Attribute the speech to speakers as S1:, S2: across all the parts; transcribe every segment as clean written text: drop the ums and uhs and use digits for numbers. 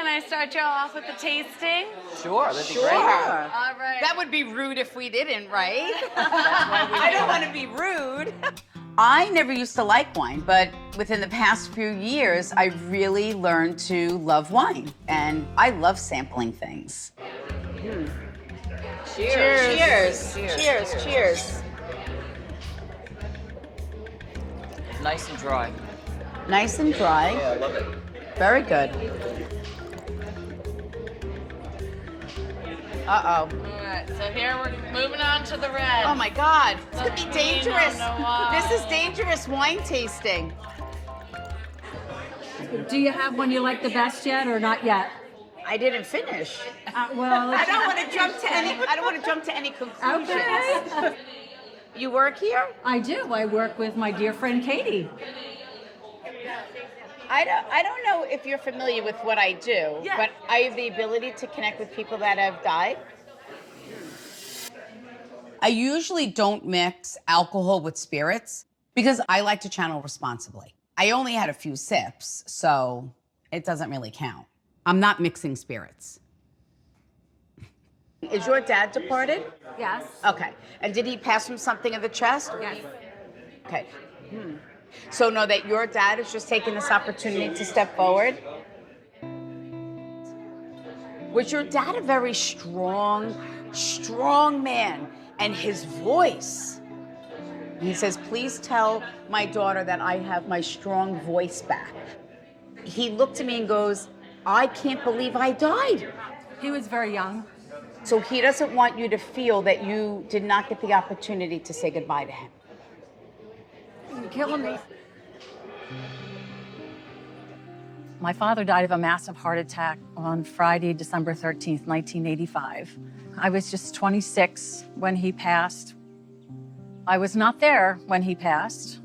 S1: Can I start you off with the tasting?
S2: Sure, that'd be great.
S1: All right.
S3: That would be rude if we didn't, right?
S2: I
S3: don't want to be rude. I never used to like wine, but within the past few years, I really learned to love wine. And I love sampling things.
S2: Cheers.
S3: Cheers. Cheers. Cheers.
S2: Nice and dry.
S3: Nice and dry.
S2: Yeah, I love it.
S3: Very good. Uh-oh.
S1: All right, so here we're moving on to the red.
S3: Oh my God, this could be dangerous.
S1: This
S3: This is dangerous wine tasting.
S4: Do you have one you like the best yet, or not yet?
S3: I didn't finish.
S4: Well,
S3: I don't want to jump to any. I don't want to jump to any conclusions.
S4: okay.
S3: You work here?
S4: I do. I work with my dear friend Katie.
S3: I don't know if you're familiar with what I do, but I have the ability to connect with people that have died. I usually don't mix alcohol with spirits because I like to channel responsibly. I only had a few sips, so it doesn't really count. I'm not mixing spirits. Is your dad departed?
S4: Yes.
S3: Okay. And did he pass from something in the chest?
S4: Yes.
S3: Okay. So know that your dad is just taking this opportunity to step forward? Was your dad a very strong man? And his voice, he says, please tell my daughter that I have my strong voice back. He looked at me and goes, I can't believe I died.
S4: He was very young.
S3: So he doesn't want you to feel that you did not get the opportunity to say goodbye to him.
S4: You're killing me. My father died of a massive heart attack on Friday, December 13th, 1985. I was just 26 when he passed. I was not there when he passed.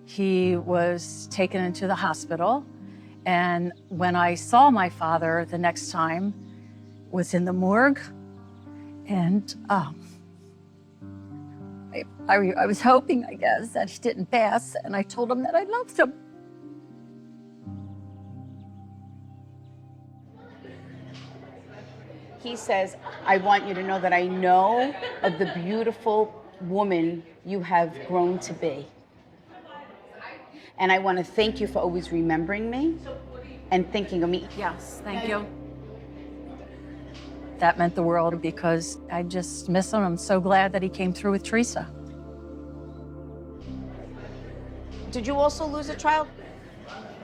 S4: He was taken into the hospital. And when I saw my father the next time, was in the morgue. And I was hoping, I guess, that he didn't pass. And I told him that I loved him.
S3: He says, I want you to know that I know of the beautiful woman you have grown to be. And I want to thank you for always remembering me and thinking of me.
S4: Yes, thank you. That meant the world because I just miss him. I'm so glad that he came through with Theresa.
S3: Did you also lose a child?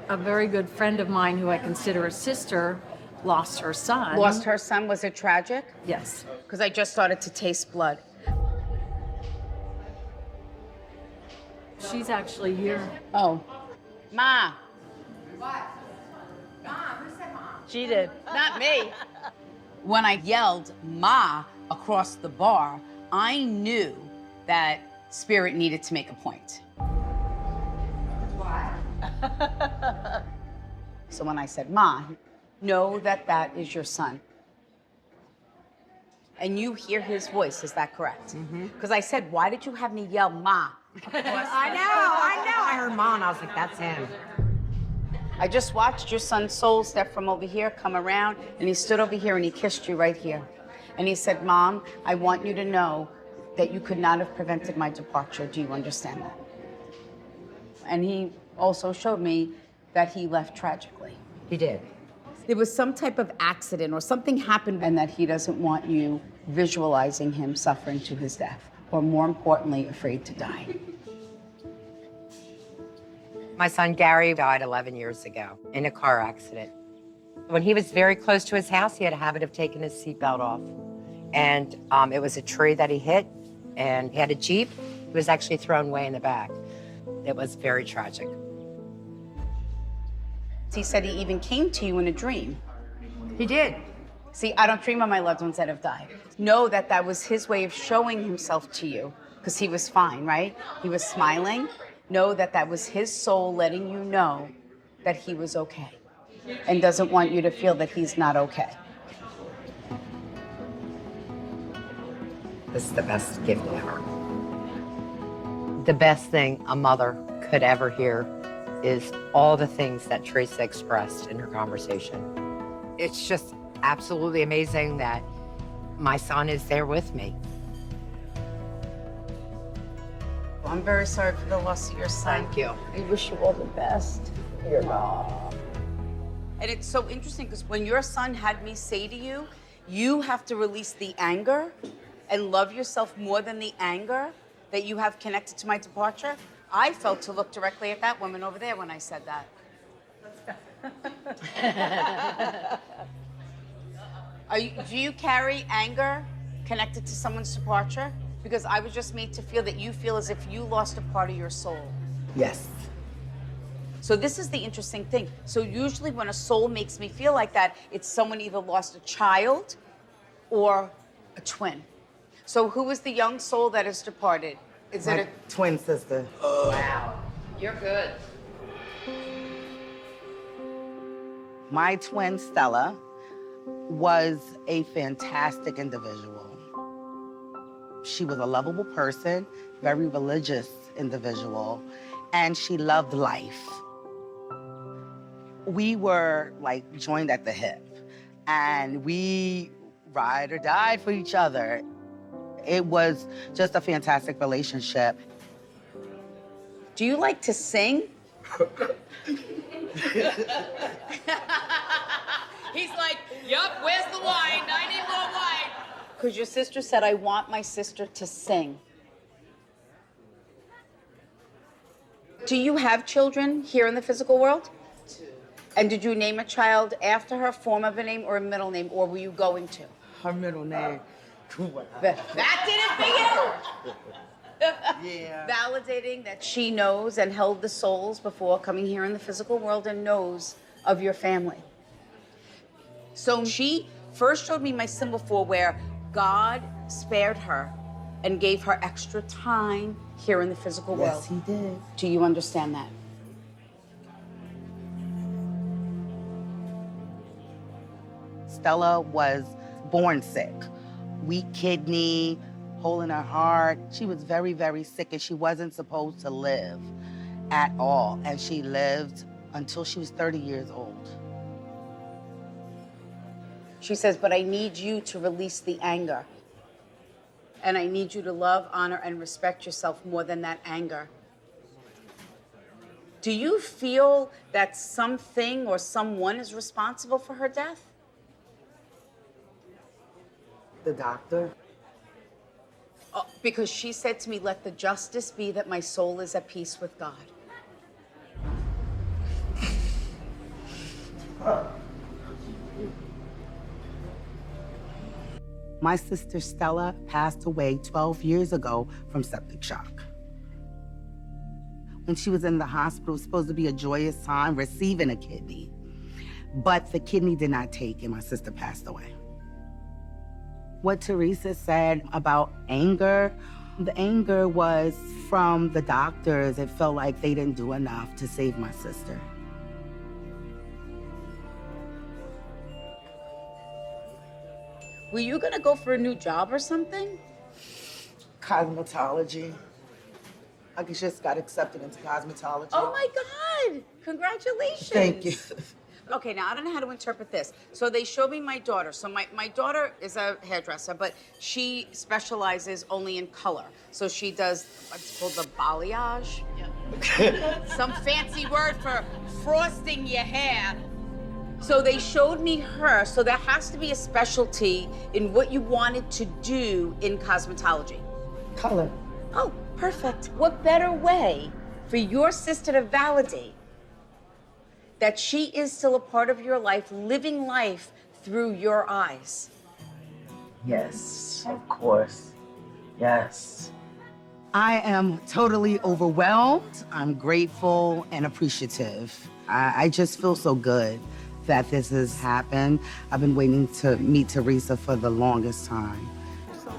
S4: A very good friend of mine who I consider a sister lost her son.
S3: Lost her son. Was it tragic?
S4: Yes.
S3: Because I just started to taste blood.
S4: She's actually here.
S3: Oh. Ma.
S5: What? Mom, who said mom?
S3: She did. Not me. When I yelled Ma across the bar, I knew that Spirit needed to make a point.
S5: Why?
S3: So when I said Ma, know that that is your son. And you hear his voice, is that correct? Because I said, why did you have me yell Ma?
S5: I know. I heard mom, and I was like, that's him.
S3: I just watched your son's soul step from over here, come around, and he stood over here and he kissed you right here. And he said, Mom, I want you to know that you could not have prevented my departure. Do you understand that? And he also showed me that he left tragically.
S5: He did.
S3: There was some type of accident or something happened and that he doesn't want you visualizing him suffering to his death, or more importantly, afraid to die.
S5: My son Gary died 11 years ago in a car accident. When he was very close to his house, he had a habit of taking his seatbelt off. And it was a tree that he hit, and he had a Jeep. He was actually thrown way in the back. It was very tragic.
S3: He said he even came to you in a dream.
S5: He did.
S3: See, I don't dream of my loved ones that have died. Know that that was his way of showing himself to you, because he was fine, right? He was smiling. Know that that was his soul letting you know that he was okay and doesn't want you to feel that he's not okay.
S5: This is the best gift ever. The best thing a mother could ever hear is all the things that Theresa expressed in her conversation. It's just absolutely amazing that my son is there with me.
S3: I'm very sorry for the loss of your son.
S5: Thank you.
S3: I wish you all the best. You're welcome. And it's so interesting because when your son had me say to you, you have to release the anger and love yourself more than the anger that you have connected to my departure, I felt to look directly at that woman over there when I said that. Do you carry anger connected to someone's departure? Because I was just made to feel that you feel as if you lost a part of your soul.
S6: Yes.
S3: So this is the interesting thing. So usually when a soul makes me feel like that, it's someone either lost a child or a twin. So who is the young soul that has departed? Is
S6: My
S3: it
S6: twin sister.
S2: Wow. You're good.
S6: My twin Stella was a fantastic individual. She was a lovable person, very religious individual, and she loved life. We were like joined at the hip, and we ride or died for each other. It was just a fantastic relationship.
S3: Do you like to sing? He's like, yup, where's the wine? I need more wine. Because your sister said, I want my sister to sing. Do you have children here in the physical world? Two. And did you name a child after her, form of a name, or a middle name, or were you going to?
S6: Her middle name.
S3: That did it for you?
S6: Yeah.
S3: Validating that she knows and held the souls before coming here in the physical world and knows of your family. So she first showed me my symbol for where God spared her and gave her extra time here in the physical world.
S6: Yes, he did.
S3: Do you understand that?
S6: Stella was born sick. Weak kidney, hole in her heart. She was very, very sick, and she wasn't supposed to live at all. And she lived until she was 30 years old.
S3: She says, but I need you to release the anger. And I need you to love, honor, and respect yourself more than that anger. Do you feel that something or someone is responsible for her death?
S6: The doctor?
S3: Oh, because she said to me, let the justice be that my soul is at peace with God.
S6: My sister Stella passed away 12 years ago from septic shock. When she was in the hospital, it was supposed to be a joyous time receiving a kidney, but the kidney did not take and my sister passed away. What Theresa said about anger, the anger was from the doctors. It felt like they didn't do enough to save my sister.
S3: Were you gonna go for a new job or something?
S6: Cosmetology. I just got accepted into cosmetology.
S3: Oh my God, congratulations.
S6: Thank you.
S3: Okay, now I don't know how to interpret this. So they showed me my daughter. So my daughter is a hairdresser, but she specializes only in color. So she does what's called the balayage. Yeah. Some fancy word for frosting your hair. So they showed me her. So there has to be a specialty in what you wanted to do in cosmetology.
S6: Color.
S3: Oh, perfect. What better way for your sister to validate that she is still a part of your life, living life through your eyes?
S6: Yes, of course. Yes. I am totally overwhelmed. I'm grateful and appreciative. I just feel so good that this has happened. I've been waiting to meet Theresa for the longest time.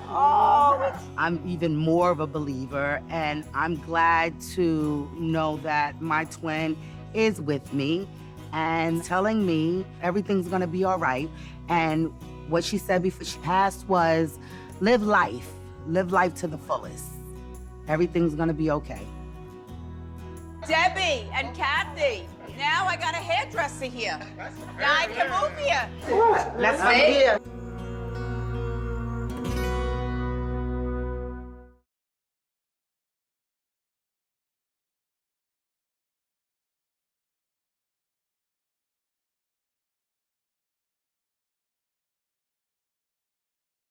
S6: I'm even more of a believer, and I'm glad to know that my twin is with me and telling me everything's gonna be all right. And what she said before she passed was, live life to the fullest. Everything's gonna be okay.
S7: Debbie and Kathy. Now I got a hairdresser here. Now I can move here.
S6: Let's see.